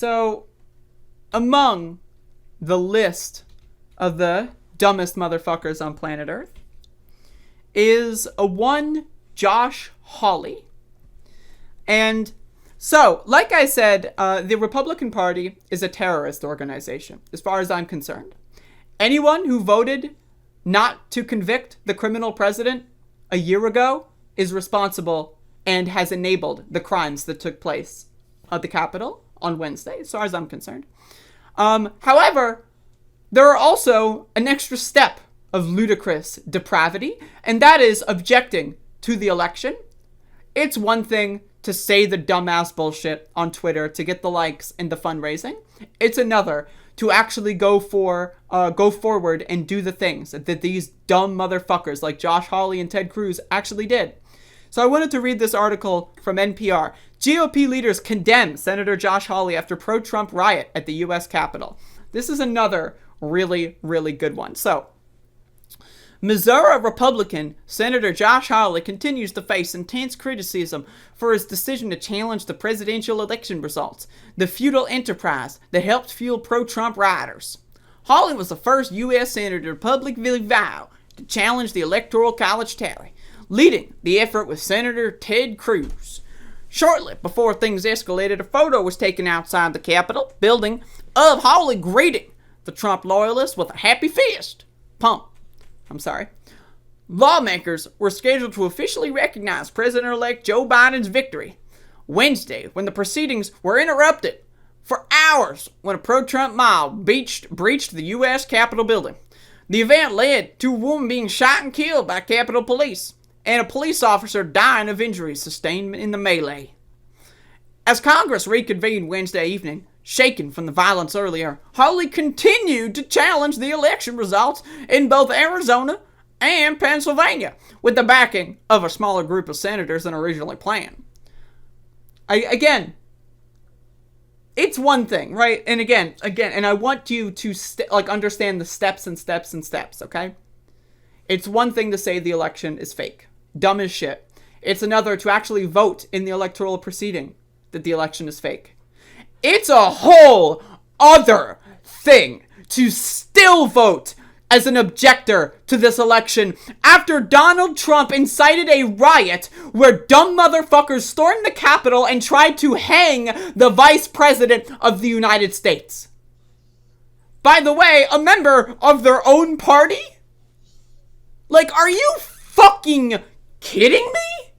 So, among the list of the dumbest motherfuckers on planet Earth is a one Josh Hawley. And so, like I said, the Republican Party is a terrorist organization, as far as I'm concerned. Anyone who voted not to convict the criminal president a year ago is responsible and has enabled the crimes that took place at the Capitol on Wednesday, as far as I'm concerned. However, there are also an extra step of ludicrous depravity, and that is objecting to the election. It's one thing to say the dumbass bullshit on Twitter to get the likes and the fundraising. It's another to actually go forward and do the things that these dumb motherfuckers like Josh Hawley and Ted Cruz actually did. So I wanted to read this article from NPR. GOP leaders condemn Senator Josh Hawley after pro-Trump riot at the U.S. Capitol. This is another really, really good one. So, Missouri Republican Senator Josh Hawley continues to face intense criticism for his decision to challenge the presidential election results, the feudal enterprise that helped fuel pro-Trump rioters. Hawley was the first U.S. senator to publicly vow to challenge the Electoral College tally, leading the effort with Senator Ted Cruz. Shortly before things escalated, a photo was taken outside the Capitol building of Hawley greeting the Trump loyalists with a happy fist pump. Lawmakers were scheduled to officially recognize President-elect Joe Biden's victory Wednesday when the proceedings were interrupted for hours when a pro-Trump mob breached the U.S. Capitol building. The event led to a woman being shot and killed by Capitol Police and a police officer dying of injuries sustained in the melee. As Congress reconvened Wednesday evening, shaken from the violence earlier, Hawley continued to challenge the election results in both Arizona and Pennsylvania, with the backing of a smaller group of senators than originally planned. Again, it's one thing, right? And again, and I want you to understand the steps, okay? It's one thing to say the election is fake. Dumb as shit. It's another to actually vote in the electoral proceeding that the election is fake. It's a whole other thing to still vote as an objector to this election after Donald Trump incited a riot where dumb motherfuckers stormed the Capitol and tried to hang the Vice President of the United States. By the way, a member of their own party? Like, are you fucking kidding me?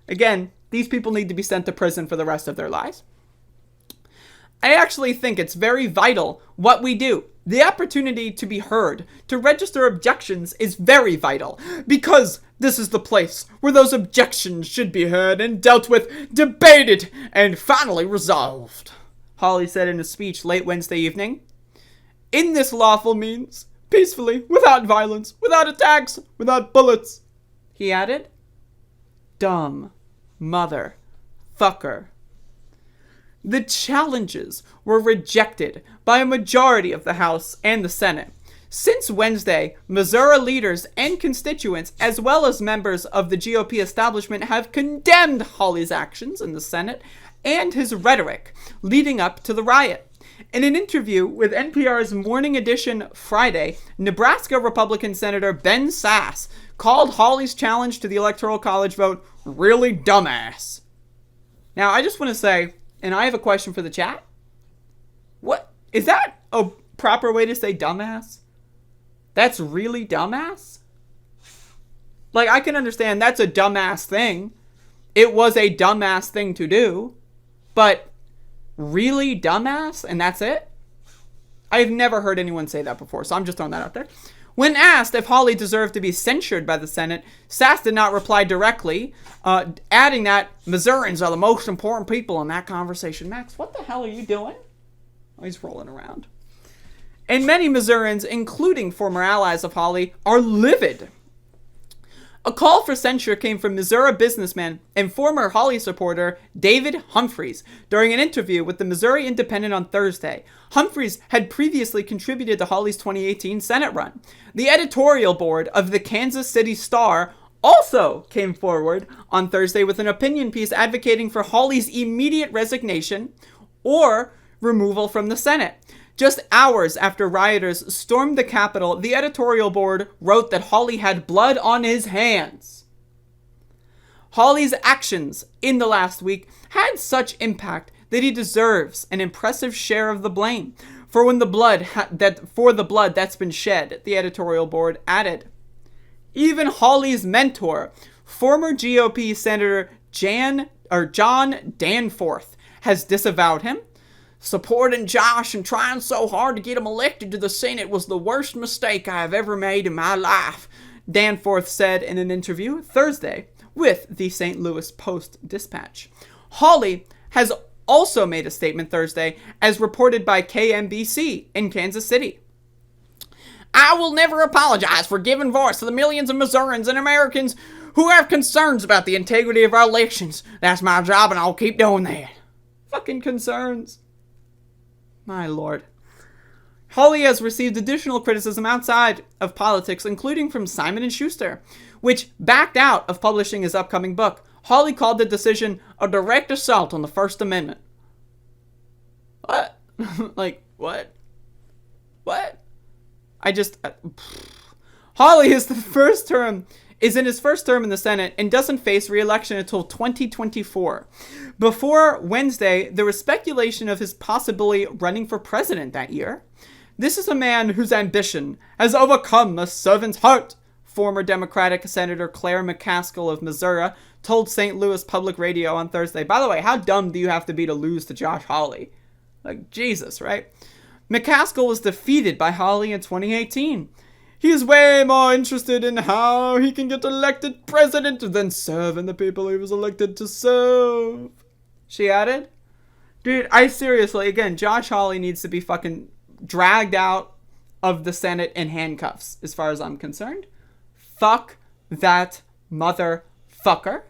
Again, these people need to be sent to prison for the rest of their lives. I actually think it's very vital what we do. The opportunity to be heard, to register objections is very vital, because this is the place where those objections should be heard and dealt with, debated, and finally resolved, Hawley said in a speech late Wednesday evening. In this lawful means, peacefully, without violence, without attacks, without bullets, he added. Dumb motherfucker. The challenges were rejected by a majority of the House and the Senate. Since Wednesday, Missouri leaders and constituents, as well as members of the GOP establishment, have condemned Hawley's actions in the Senate and his rhetoric leading up to the riot. In an interview with NPR's Morning Edition Friday, Nebraska Republican Senator Ben Sasse called Hawley's challenge to the Electoral College vote really dumbass. Now, I just want to say, and I have a question for the chat. What? Is that a proper way to say dumbass? That's really dumbass? Like, I can understand that's a dumbass thing. It was a dumbass thing to do. But really dumbass? And that's it? I've never heard anyone say that before, so I'm just throwing that out there. When asked if Hawley deserved to be censured by the Senate, Sasse did not reply directly, adding that Missourians are the most important people in that conversation. Max, what the hell are you doing? Oh, he's rolling around. And many Missourians, including former allies of Hawley, are livid. A call for censure came from Missouri businessman and former Hawley supporter David Humphreys during an interview with the Missouri Independent on Thursday. Humphreys had previously contributed to Hawley's 2018 Senate run. The editorial board of the Kansas City Star also came forward on Thursday with an opinion piece advocating for Hawley's immediate resignation or removal from the Senate. Just hours after rioters stormed the Capitol, the editorial board wrote that Hawley had blood on his hands. Hawley's actions in the last week had such impact that he deserves an impressive share of the blame for the blood that's been shed, the editorial board added. Even Hawley's mentor, former GOP Senator John Danforth, has disavowed him. Supporting Josh and trying so hard to get him elected to the Senate was the worst mistake I have ever made in my life, Danforth said in an interview Thursday with the St. Louis Post-Dispatch. Hawley has also made a statement Thursday, as reported by KMBC in Kansas City. I will never apologize for giving voice to the millions of Missourians and Americans who have concerns about the integrity of our elections. That's my job, and I'll keep doing that. Fucking concerns. My lord. Hawley has received additional criticism outside of politics, including from Simon & Schuster, which backed out of publishing his upcoming book. Hawley called the decision a direct assault on the First Amendment. What? Like, what? What? Hawley is in his first term in the Senate and doesn't face re-election until 2024. Before Wednesday, there was speculation of his possibly running for president that year. This is a man whose ambition has overcome a servant's heart, former Democratic Senator Claire McCaskill of Missouri told St. Louis Public Radio on Thursday. By the way, how dumb do you have to be to lose to Josh Hawley? Like, Jesus, right? McCaskill was defeated by Hawley in 2018. He is way more interested in how he can get elected president than serving the people he was elected to serve, she added. Dude, again, Josh Hawley needs to be fucking dragged out of the Senate in handcuffs, as far as I'm concerned. Fuck that motherfucker.